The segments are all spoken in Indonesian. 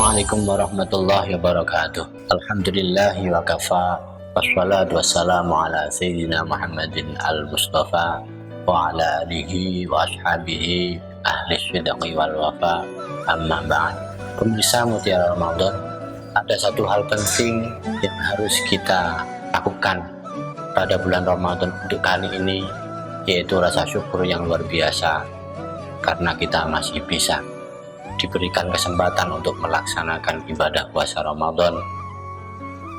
Assalamualaikum warahmatullahi wabarakatuh. Alhamdulillahi wa kafa, wassalatu wassalamu ala sayyidina Muhammadin al-Mustafa wa ala alihi wa ashabihi ahli sidqi wal wafa, amma ba'd. Pemirsa Mutiara Ramadan, ada satu hal penting yang harus kita lakukan pada bulan Ramadan untuk kali ini, yaitu rasa syukur yang luar biasa karena kita masih bisa diberikan kesempatan untuk melaksanakan ibadah puasa Ramadan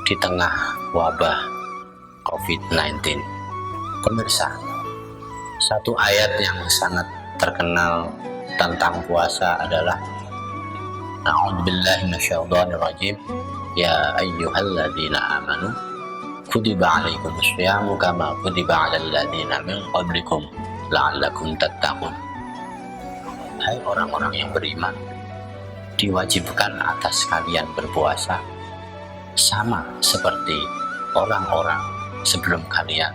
di tengah wabah COVID-19. Pemirsa, satu ayat yang sangat terkenal tentang puasa adalah A'udzubillahi minasyaitonirrajim, ya ayyuhalladzina amanu kutiba alaikumusyamu kama kutiba alal ladzina min qablikum la'allakum tattaqun. Hai orang-orang yang beriman, diwajibkan atas kalian berpuasa sama seperti orang-orang sebelum kalian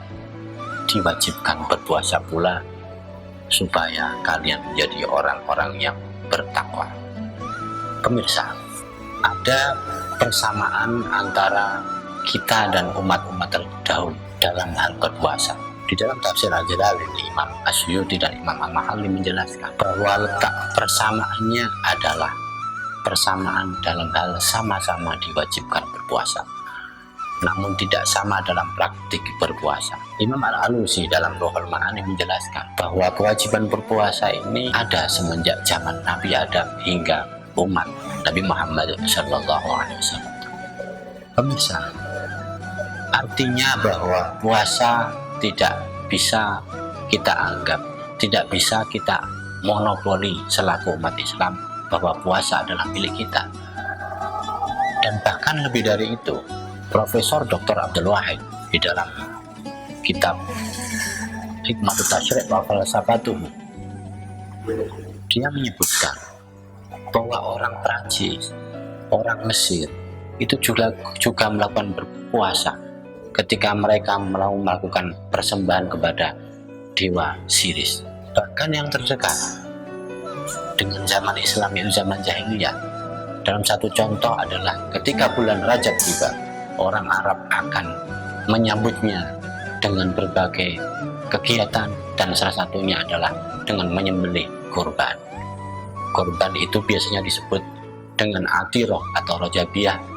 diwajibkan berpuasa pula, supaya kalian menjadi orang-orang yang bertakwa. Pemirsa, ada persamaan antara kita dan umat-umat terdahulu dalam hal berpuasa. Di dalam tafsir Al-Jalalain, Imam Asy'uti dan Imam Al-Mahalli menjelaskan bahwa letak persamaannya adalah persamaan dalam hal sama-sama diwajibkan berpuasa, namun tidak sama dalam praktik berpuasa. Imam Al-Alusi dalam Ruhul Ma'ani menjelaskan bahwa kewajiban berpuasa ini ada semenjak zaman Nabi Adam hingga umat Nabi Muhammad SAW. Pemirsa, artinya bahwa puasa tidak bisa kita anggap, tidak bisa kita monopoli selaku umat Islam bahwa puasa adalah milik kita. Dan bahkan lebih dari itu, Profesor Dr. Abdul Wahid di dalam kitab Hikmatut Tasyri' wa Falsafatuh, dia menyebutkan bahwa orang Prancis, orang Mesir itu juga melakukan berpuasa ketika mereka melakukan persembahan kepada dewa Siris. Bahkan yang terdekat dengan zaman Islam, yaitu zaman jahiliyah, dalam satu contoh adalah ketika bulan Rajab tiba, orang Arab akan menyambutnya dengan berbagai kegiatan, dan salah satunya adalah dengan menyembelih kurban. Kurban itu biasanya disebut dengan atiroh atau rojabiyah.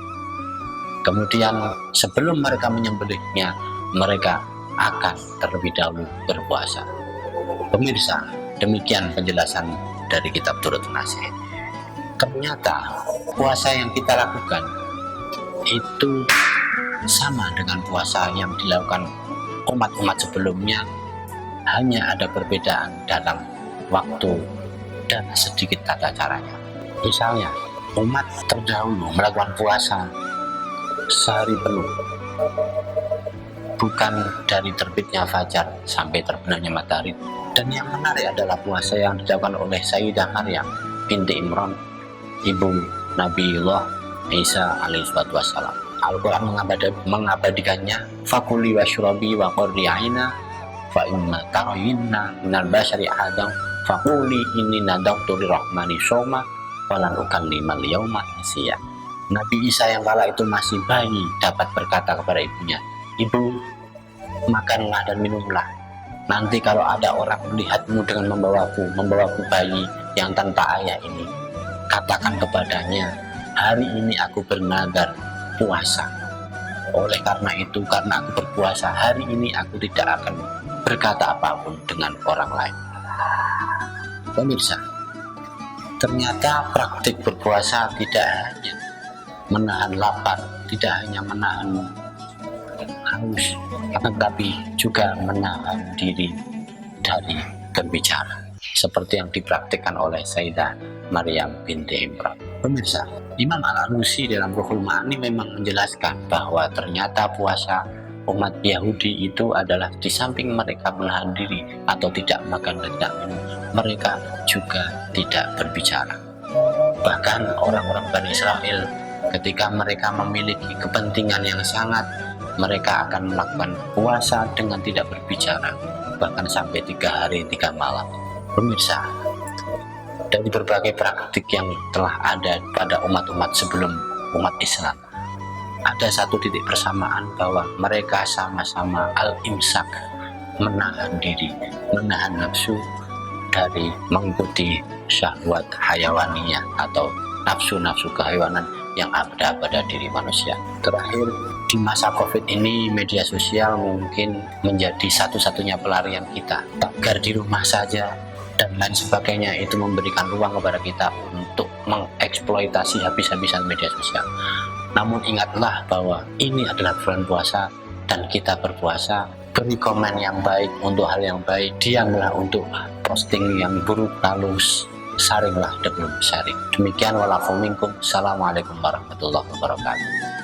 Kemudian sebelum mereka menyembelihnya, mereka akan terlebih dahulu berpuasa. Pemirsa, demikian penjelasan dari kitab Turut Nasih. Ternyata puasa yang kita lakukan itu sama dengan puasa yang dilakukan umat-umat sebelumnya, hanya ada perbedaan dalam waktu dan sedikit tata caranya. Misalnya, umat terdahulu melakukan puasa sehari penuh, bukan dari terbitnya fajar sampai terbenamnya matahari. Dan yang menarik adalah puasa yang dilakukan oleh Sayyidah Maryam binti Imran, ibu Nabiullah Isa alaihissalatu wassalam. Al-Quran mengabadikannya, fakuli washrabi wa qurri aina fa imma tarayinna minal basyari ahadam fakuli inni nadaqtu lirrahmani shoma walan ukallimal yauma insiya. Nabi Isa yang kala itu masih bayi dapat berkata kepada ibunya, "Ibu, makanlah dan minumlah. Nanti kalau ada orang melihatmu dengan membawaku bayi yang tanpa ayah ini, katakan kepadanya, hari ini aku bernadar puasa. Oleh karena itu, karena aku berpuasa, hari ini aku tidak akan berkata apapun dengan orang lain." Pemirsa, ternyata praktik berpuasa tidak hanya menahan lapar, tidak hanya menahan haus, tetapi juga menahan diri dari berbicara, seperti yang dipraktikkan oleh Sayyidah Maryam binti Imran. Pemirsa, Imam Al-Alusi dalam Ruhul Ma'ani memang menjelaskan bahwa ternyata puasa umat Yahudi itu adalah di samping mereka menahan diri atau tidak makan dan tidak minum, mereka juga tidak berbicara. Bahkan orang-orang Bani Israel, ketika mereka memiliki kepentingan yang sangat, mereka akan melakukan puasa dengan tidak berbicara, bahkan sampai 3 hari 3 malam. Pemirsa, dari berbagai praktik yang telah ada pada umat-umat sebelum umat Islam. Ada satu titik persamaan bahwa mereka sama-sama al-imsak, menahan diri, menahan nafsu dari mengikuti syahwat hayawaniyah atau nafsu-nafsu kehewanan yang ada pada diri manusia. Terakhir, di masa COVID ini media sosial mungkin menjadi satu-satunya pelarian kita. Tagar di rumah saja dan lain sebagainya itu memberikan ruang kepada kita untuk mengeksploitasi habis-habisan media sosial. Namun ingatlah bahwa ini adalah bulan puasa dan kita berpuasa. Beri komen yang baik untuk hal yang baik, diamlah untuk posting yang buruk, lalu saringlah sebelum sharing. Demikian walafu minkum. Assalamualaikum warahmatullahi wabarakatuh.